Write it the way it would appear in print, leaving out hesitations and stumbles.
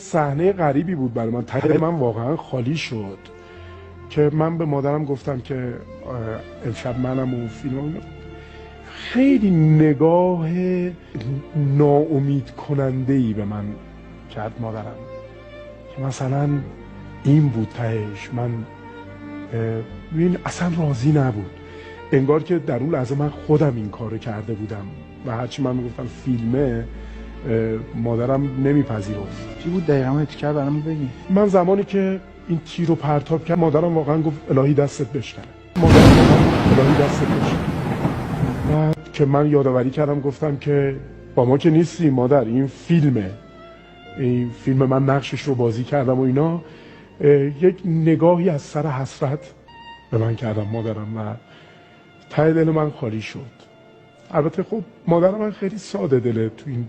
صحنه غریبی بود برای من. ته من واقعا خالی شد که من به مادرم گفتم که امشب منم اون فیلم. خیلی نگاه ناامید کننده‌ای به من کرد مادرم که مثلا این بود تهش. من ببین اصلا راضی نبود، انگار که در اون لحظه من خودم این کارو کرده بودم و هرچی من میگفتم فیلمه مادرم نمیپذیرفت. چی بود دقیقاً اون تیکر برام بگی؟ من زمانی که این تیر رو پرتاب کرد مادرم واقعا گفت الهی دستت بشکنه. مادرم واقعا الهی دستت بشکنه. بعد که من یادآوری کردم گفتم که با ما که نیستی مادر، این فیلمه، این فیلم من نقشش رو بازی کردم و اینا. یک نگاهی از سر حسرت به من کردم مادرم و ته دل من خالی شد. البته خب مادر من خیلی ساده دله تو این